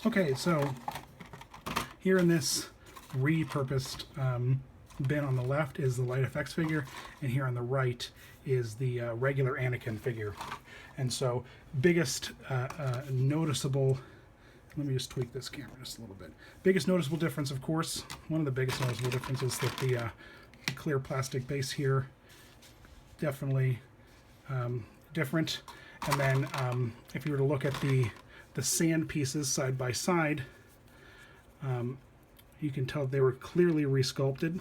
Okay, so here in this repurposed bin on the left is the Light Effects figure, and here on the right is the regular Anakin figure. And so biggest noticeable, let me just tweak this camera just a little bit. Biggest noticeable difference, of course, one of the biggest noticeable differences is that the clear plastic base here, definitely different. And then if you were to look at the sand pieces side by side, you can tell they were clearly resculpted,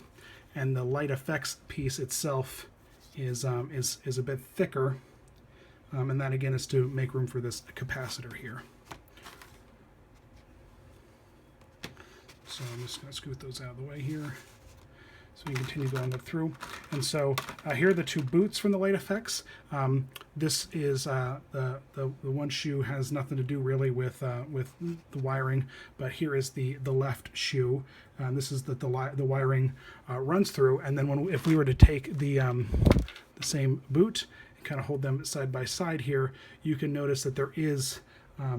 and the Light Effects piece itself is a bit thicker, and that again is to make room for this capacitor here. So I'm just going to scoot those out of the way here, so we can continue going up through. And so here are the two boots from the Light Effects. This is the one shoe has nothing to do really with the wiring, but here is the left shoe. This is the wiring runs through, and then if we were to take the same boot and kind of hold them side by side here, you can notice that there is a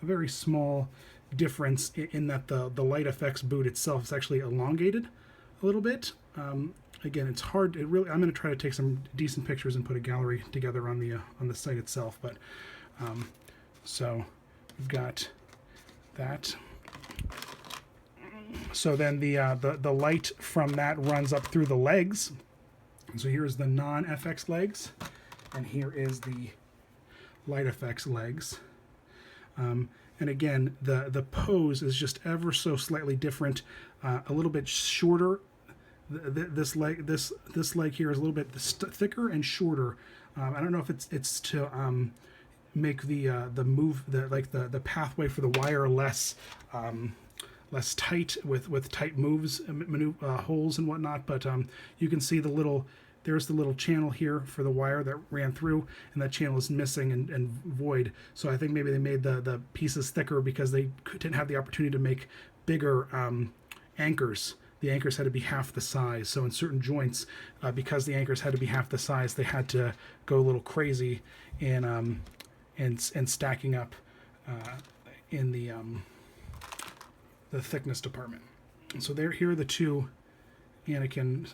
very small difference in that the Light Effects boot itself is actually elongated a little bit. Again, it's hard. I'm going to try to take some decent pictures and put a gallery together on the site itself. But so we've got that. So then the light from that runs up through the legs. So here's the non-FX legs, and here is the Light Effects legs. And again, the pose is just ever so slightly different, a little bit shorter. This leg here is a little bit thicker and shorter. I don't know if it's to make the pathway for the wire less tight with tight moves, holes and whatnot. But you can see there's the little channel here for the wire that ran through, and that channel is missing and void. So I think maybe they made the pieces thicker because they didn't have the opportunity to make bigger anchors. The anchors had to be half the size. So in certain joints, because the anchors had to be half the size, they had to go a little crazy in stacking up in the thickness department. And so here are the two Anakin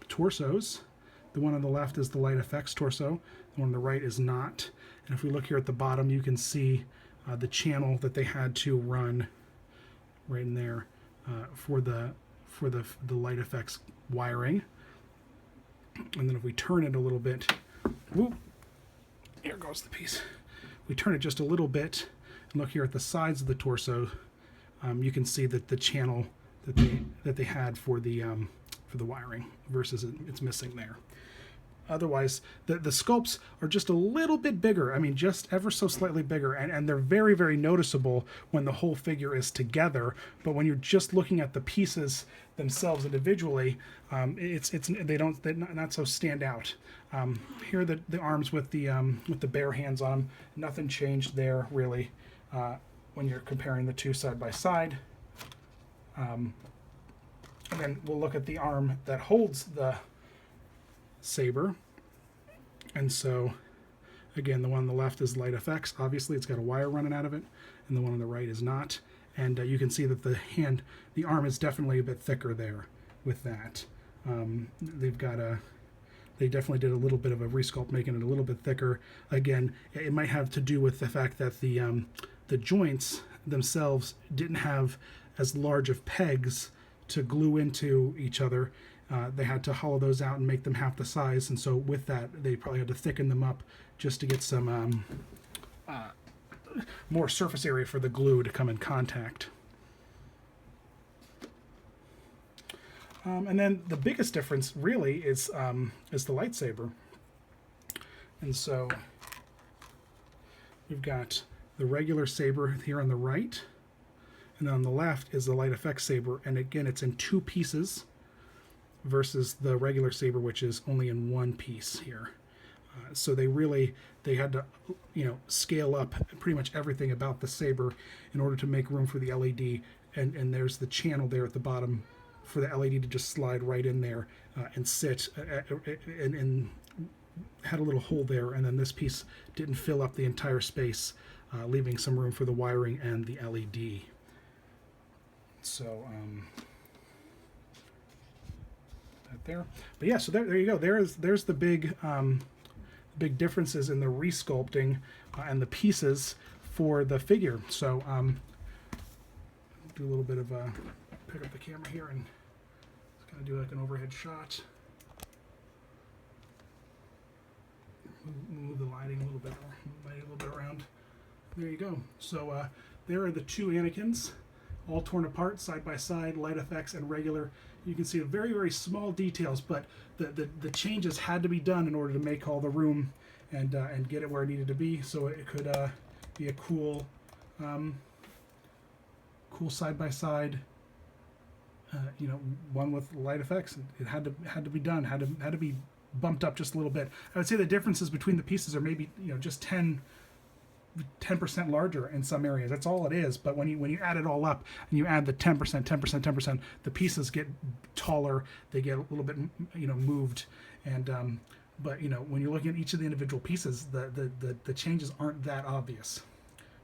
torsos. The one on the left is the Light Effects torso. The one on the right is not. And if we look here at the bottom, you can see the channel that they had to run right in there for the Light Effects wiring. And then if we turn it a little bit, whoop, here goes the piece. We turn it just a little bit and look here at the sides of the torso. You can see that the channel that they had for the wiring versus it's missing there. Otherwise, the sculpts are just a little bit bigger. I mean, just ever so slightly bigger, and they're very, very noticeable when the whole figure is together. But when you're just looking at the pieces themselves individually, they're not so stand out. Here are the arms with the bare hands on them. Nothing changed there really when you're comparing the two side by side. And then we'll look at the arm that holds the saber. And so, again, the one on the left is Light Effects. Obviously, it's got a wire running out of it, and the one on the right is not. And you can see that the arm is definitely a bit thicker there with that. They definitely did a little bit of a resculpt, making it a little bit thicker. Again, it might have to do with the fact that the joints themselves didn't have as large of pegs to glue into each other. They had to hollow those out and make them half the size, and so with that, they probably had to thicken them up just to get some more surface area for the glue to come in contact. And then the biggest difference really is the lightsaber. And so we've got the regular saber here on the right, and then on the left is the Light Effects saber, and again, it's in two pieces versus the regular saber, which is only in one piece here. So they had to, scale up pretty much everything about the saber in order to make room for the LED. And there's the channel there at the bottom for the LED to just slide right in there and sit, and had a little hole there. And then this piece didn't fill up the entire space leaving some room for the wiring and the LED. So that there, but yeah, so there you go. There's the big big differences in the resculpting and the pieces for the figure. So do a little bit of pick up the camera here and just kind of do like an overhead shot. Move the lighting a little bit around. There you go. So there are the two Anakins, all torn apart, side by side, light effects and regular. You can see very, very small details, but the changes had to be done in order to make all the room and get it where it needed to be, so it could be a cool cool side by side. You know, one with light effects. It had to be done. Had to be bumped up just a little bit. I would say the differences between the pieces are maybe, you know, just 10% larger in some areas. That's all it is. But when you add it all up and you add the 10%, the pieces get taller. They get a little bit, you know, moved. And but you know, when you're looking at each of the individual pieces, the changes aren't that obvious.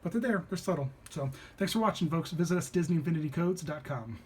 But they're there. They're subtle. So thanks for watching, folks. Visit us at DisneyInfinityCodes.com.